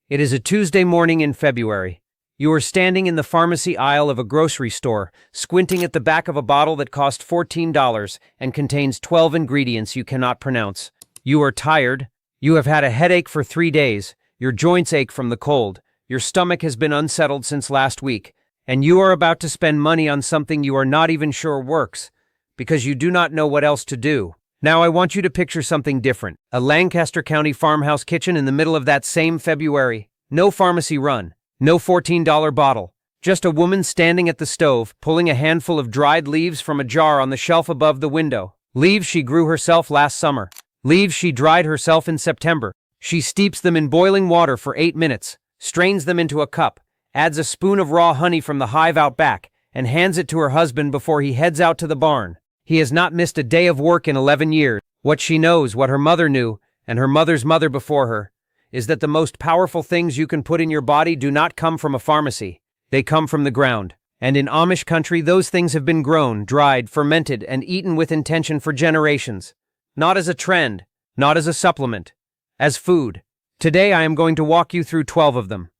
It is a Tuesday morning in February. You are standing in the pharmacy aisle of a grocery store, squinting at the back of a bottle that cost $14 and contains 12 ingredients you cannot pronounce. You are tired. You have had a headache for 3 days. Your joints ache from the cold. Your stomach has been unsettled since last week. And you are about to spend money on something you are not even sure works, because you do not know what else to do. Now I want you to picture something different. A Lancaster County farmhouse kitchen in the middle of that same February. No pharmacy run. No $14 bottle. Just a woman standing at the stove, pulling a handful of dried leaves from a jar on the shelf above the window. Leaves she grew herself last summer. Leaves she dried herself in September. She steeps them in boiling water for 8 minutes, strains them into a cup, adds a spoon of raw honey from the hive out back, and hands it to her husband before he heads out to the barn. He has not missed a day of work in 11 years. What she knows, what her mother knew, and her mother's mother before her, is that the most powerful things you can put in your body do not come from a pharmacy. They come from the ground. And in Amish country, those things have been grown, dried, fermented, and eaten with intention for generations. Not as a trend, not as a supplement, as food. Today I am going to walk you through 12 of them.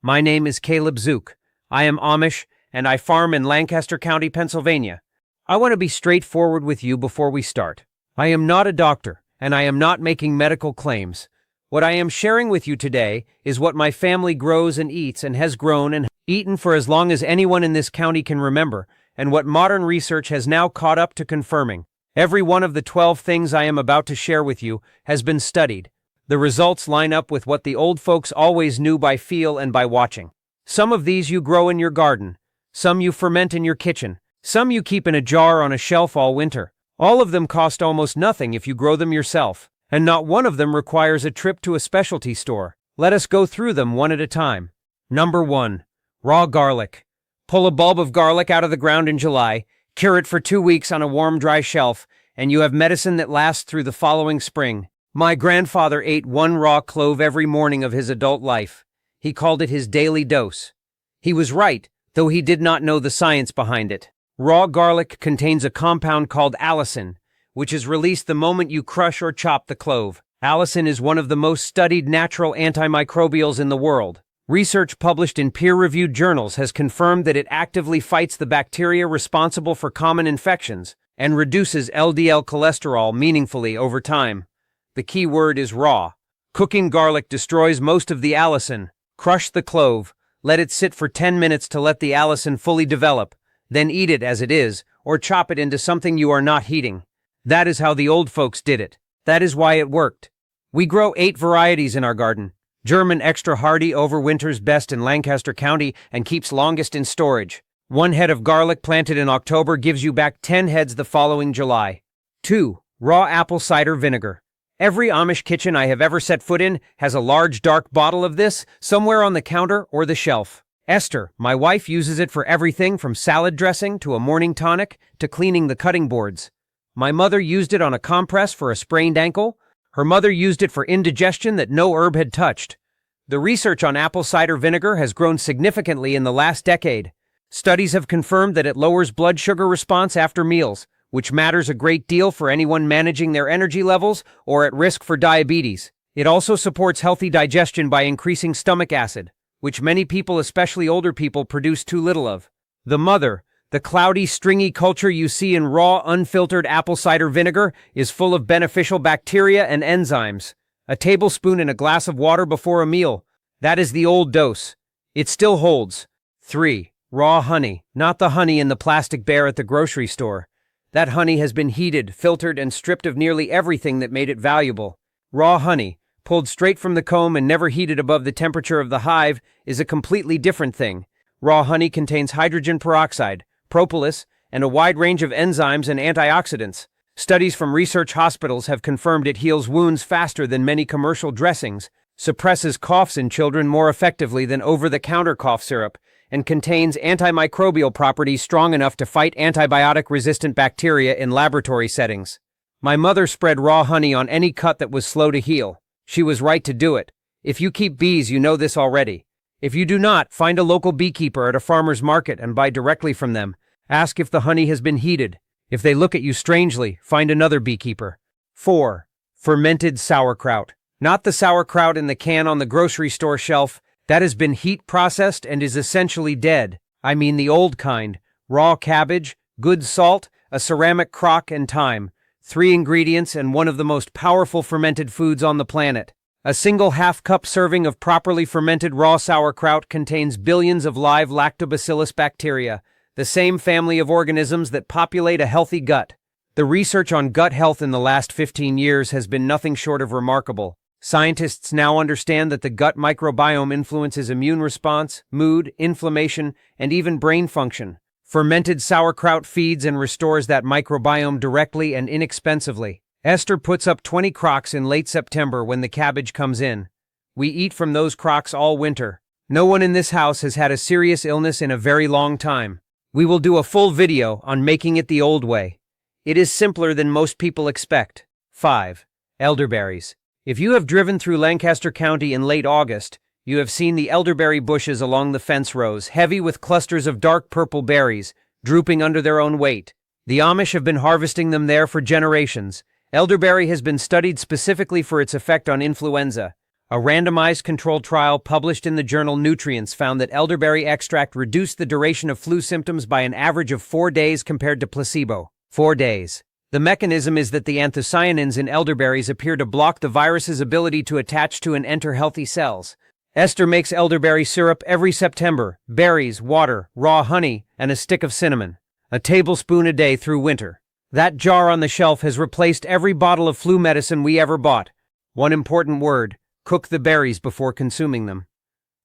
My name is Caleb Zook. I am Amish, and I farm in Lancaster County, Pennsylvania. I want to be straightforward with you before we start. I am not a doctor, and I am not making medical claims. What I am sharing with you today is what my family grows and eats and has grown and eaten for as long as anyone in this county can remember, and what modern research has now caught up to confirming. Every one of the 12 things I am about to share with you has been studied. The results line up with what the old folks always knew by feel and by watching. Some of these you grow in your garden. Some you ferment in your kitchen. Some you keep in a jar on a shelf all winter. All of them cost almost nothing if you grow them yourself, and not one of them requires a trip to a specialty store. Let us go through them one at a time. Number 1. Raw garlic. Pull a bulb of garlic out of the ground in July, cure it for 2 weeks on a warm, dry shelf, and you have medicine that lasts through the following spring. My grandfather ate 1 raw clove every morning of his adult life. He called it his daily dose. He was right, though he did not know the science behind it. Raw garlic contains a compound called allicin, which is released the moment you crush or chop the clove. Allicin is one of the most studied natural antimicrobials in the world. Research published in peer-reviewed journals has confirmed that it actively fights the bacteria responsible for common infections and reduces LDL cholesterol meaningfully over time. The key word is raw. Cooking garlic destroys most of the allicin. Crush the clove, let it sit for 10 minutes to let the allicin fully develop. Then eat it as it is, or chop it into something you are not heating. That is how the old folks did it. That is why it worked. We grow 8 varieties in our garden. German Extra Hardy overwinters best in Lancaster County and keeps longest in storage. 1 head of garlic planted in October gives you back 10 heads the following July. 2. Raw apple cider vinegar. Every Amish kitchen I have ever set foot in has a large dark bottle of this somewhere on the counter or the shelf. Esther, my wife, uses it for everything from salad dressing to a morning tonic to cleaning the cutting boards. My mother used it on a compress for a sprained ankle. Her mother used it for indigestion that no herb had touched. The research on apple cider vinegar has grown significantly in the last decade. Studies have confirmed that it lowers blood sugar response after meals, which matters a great deal for anyone managing their energy levels or at risk for diabetes. It also supports healthy digestion by increasing stomach acid, which many people, especially older people, produce too little of. The cloudy, stringy culture you see in raw, unfiltered apple cider vinegar is full of beneficial bacteria and enzymes. A tablespoon in a glass of water before a meal. That is the old dose. It still holds. 3. Raw honey. Not the honey in the plastic bear at the grocery store. That honey has been heated, filtered, and stripped of nearly everything that made it valuable. Raw honey, pulled straight from the comb and never heated above the temperature of the hive, is a completely different thing. Raw honey contains hydrogen peroxide, propolis, and a wide range of enzymes and antioxidants. Studies from research hospitals have confirmed it heals wounds faster than many commercial dressings, suppresses coughs in children more effectively than over-the-counter cough syrup, and contains antimicrobial properties strong enough to fight antibiotic-resistant bacteria in laboratory settings. My mother spread raw honey on any cut that was slow to heal. She was right to do it. If you keep bees, you know this already. If you do not, find a local beekeeper at a farmer's market and buy directly from them. Ask if the honey has been heated. If they look at you strangely, find another beekeeper. 4. Fermented sauerkraut. Not the sauerkraut in the can on the grocery store shelf. That has been heat processed and is essentially dead. I mean the old kind. Raw cabbage, good salt, a ceramic crock, and thyme. 3 ingredients and one of the most powerful fermented foods on the planet. A single half-cup serving of properly fermented raw sauerkraut contains billions of live lactobacillus bacteria, the same family of organisms that populate a healthy gut. The research on gut health in the last 15 years has been nothing short of remarkable. Scientists now understand that the gut microbiome influences immune response, mood, inflammation, and even brain function. Fermented sauerkraut feeds and restores that microbiome directly and inexpensively. Esther puts up 20 crocks in late September when the cabbage comes in. We eat from those crocks all winter. No one in this house has had a serious illness in a very long time. We will do a full video on making it the old way. It is simpler than most people expect. 5. Elderberries. If you have driven through Lancaster County in late August, you have seen the elderberry bushes along the fence rows, heavy with clusters of dark purple berries, drooping under their own weight. The Amish have been harvesting them there for generations. Elderberry has been studied specifically for its effect on influenza. A randomized controlled trial published in the journal Nutrients found that elderberry extract reduced the duration of flu symptoms by an average of 4 days compared to placebo. 4 days. The mechanism is that the anthocyanins in elderberries appear to block the virus's ability to attach to and enter healthy cells. Esther makes elderberry syrup every September: berries, water, raw honey, and a stick of cinnamon. A tablespoon a day through winter. That jar on the shelf has replaced every bottle of flu medicine we ever bought. One important word: cook the berries before consuming them.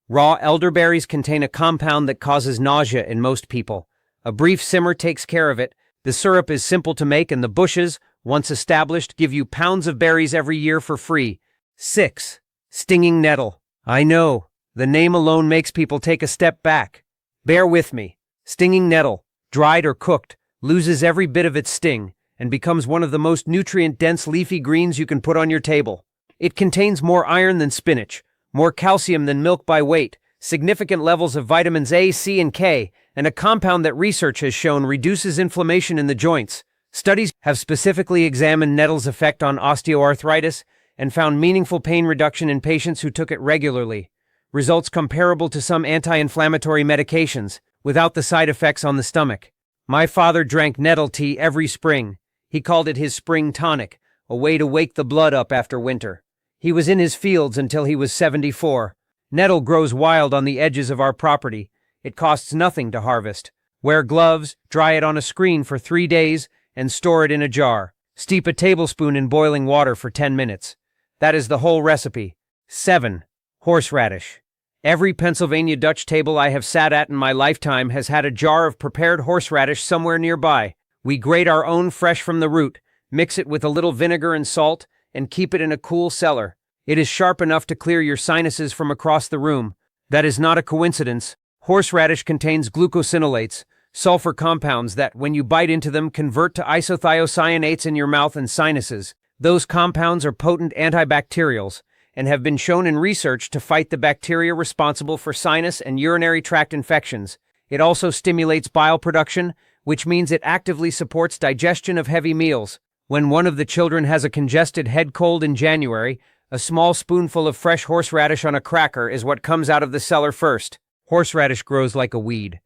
Raw elderberries contain a compound that causes nausea in most people. A brief simmer takes care of it. The syrup is simple to make, and the bushes, once established, give you pounds of berries every year for free. 6. Stinging nettle. I know, the name alone makes people take a step back. Bear with me. Stinging nettle, dried or cooked, loses every bit of its sting and becomes one of the most nutrient-dense leafy greens you can put on your table. It contains more iron than spinach, more calcium than milk by weight, significant levels of vitamins A, C, and K, and a compound that research has shown reduces inflammation in the joints. Studies have specifically examined nettle's effect on osteoarthritis and found meaningful pain reduction in patients who took it regularly. Results comparable to some anti-inflammatory medications, without the side effects on the stomach. My father drank nettle tea every spring. He called it his spring tonic, a way to wake the blood up after winter. He was in his fields until he was 74. Nettle grows wild on the edges of our property. It costs nothing to harvest. Wear gloves, dry it on a screen for 3 days, and store it in a jar. Steep a tablespoon in boiling water for 10 minutes. That is the whole recipe. 7. Horseradish. Every Pennsylvania Dutch table I have sat at in my lifetime has had a jar of prepared horseradish somewhere nearby. We grate our own fresh from the root, mix it with a little vinegar and salt, and keep it in a cool cellar. It is sharp enough to clear your sinuses from across the room. That is not a coincidence. Horseradish contains glucosinolates, sulfur compounds that, when you bite into them, convert to isothiocyanates in your mouth and sinuses. Those compounds are potent antibacterials and have been shown in research to fight the bacteria responsible for sinus and urinary tract infections. It also stimulates bile production, which means it actively supports digestion of heavy meals. When one of the children has a congested head cold in January, a small spoonful of fresh horseradish on a cracker is what comes out of the cellar first. Horseradish grows like a weed.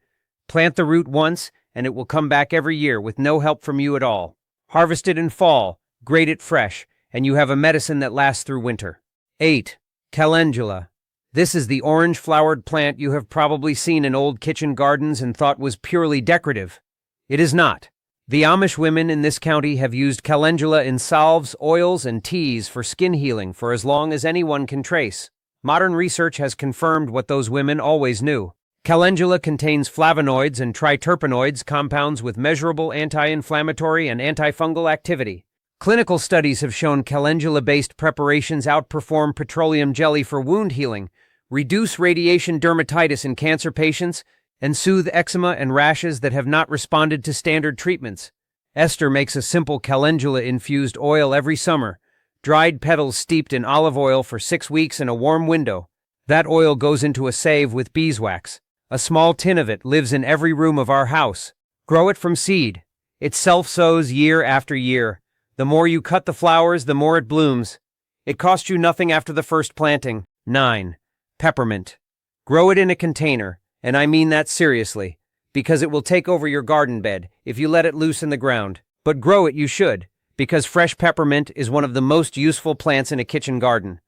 Plant the root once, and it will come back every year with no help from you at all. Harvest it in fall, grate it fresh, and you have a medicine that lasts through winter. 8. Calendula. This is the orange-flowered plant you have probably seen in old kitchen gardens and thought was purely decorative. It is not. The Amish women in this county have used calendula in salves, oils, and teas for skin healing for as long as anyone can trace. Modern research has confirmed what those women always knew. Calendula contains flavonoids and triterpenoids, compounds with measurable anti-inflammatory and antifungal activity. Clinical studies have shown calendula-based preparations outperform petroleum jelly for wound healing, reduce radiation dermatitis in cancer patients, and soothe eczema and rashes that have not responded to standard treatments. Esther makes a simple calendula-infused oil every summer, dried petals steeped in olive oil for 6 weeks in a warm window. That oil goes into a save with beeswax. A small tin of it lives in every room of our house. Grow it from seed. It self-sows year after year. The more you cut the flowers, the more it blooms. It costs you nothing after the first planting. 9. Peppermint. Grow it in a container, and I mean that seriously, because it will take over your garden bed if you let it loose in the ground. But grow it you should, because fresh peppermint is one of the most useful plants in a kitchen garden.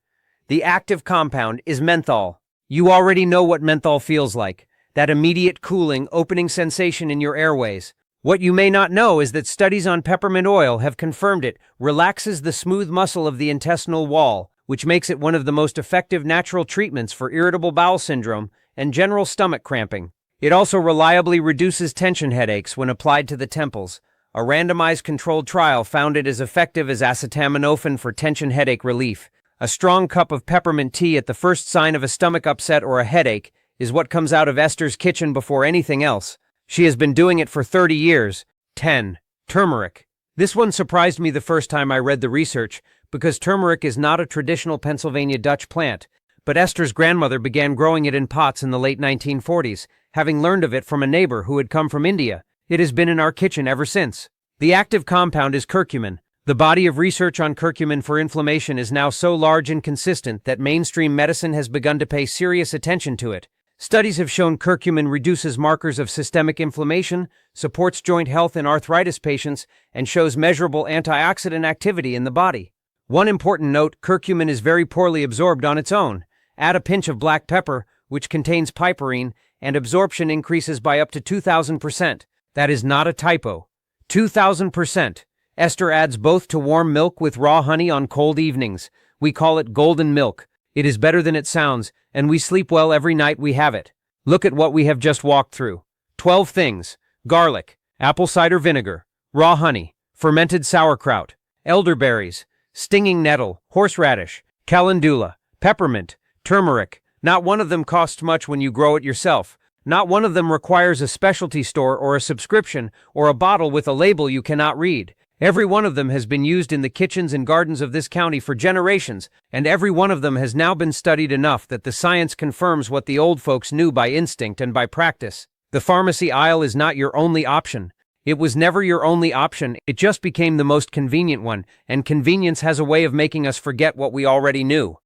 The active compound is menthol. You already know what menthol feels like, that immediate cooling, opening sensation in your airways. What you may not know is that studies on peppermint oil have confirmed it relaxes the smooth muscle of the intestinal wall, which makes it one of the most effective natural treatments for irritable bowel syndrome and general stomach cramping. It also reliably reduces tension headaches when applied to the temples. A randomized controlled trial found it as effective as acetaminophen for tension headache relief. A strong cup of peppermint tea at the first sign of a stomach upset or a headache is what comes out of Esther's kitchen before anything else. She has been doing it for 30 years. 10. Turmeric. This one surprised me the first time I read the research, because turmeric is not a traditional Pennsylvania Dutch plant, but Esther's grandmother began growing it in pots in the late 1940s, having learned of it from a neighbor who had come from India. It has been in our kitchen ever since. The active compound is curcumin. The body of research on curcumin for inflammation is now so large and consistent that mainstream medicine has begun to pay serious attention to it. Studies have shown curcumin reduces markers of systemic inflammation, supports joint health in arthritis patients, and shows measurable antioxidant activity in the body. One important note, curcumin is very poorly absorbed on its own. Add a pinch of black pepper, which contains piperine, and absorption increases by up to 2,000%. That is not a typo. 2,000%. Esther adds both to warm milk with raw honey on cold evenings. We call it golden milk. It is better than it sounds, and we sleep well every night we have it. Look at what we have just walked through. 12 things: garlic, apple cider vinegar, raw honey, fermented sauerkraut, elderberries, stinging nettle, horseradish, calendula, peppermint, turmeric. Not one of them costs much when you grow it yourself. Not one of them requires a specialty store or a subscription or a bottle with a label you cannot read. Every one of them has been used in the kitchens and gardens of this county for generations, and every one of them has now been studied enough that the science confirms what the old folks knew by instinct and by practice. The pharmacy aisle is not your only option. It was never your only option, it just became the most convenient one, and convenience has a way of making us forget what we already knew.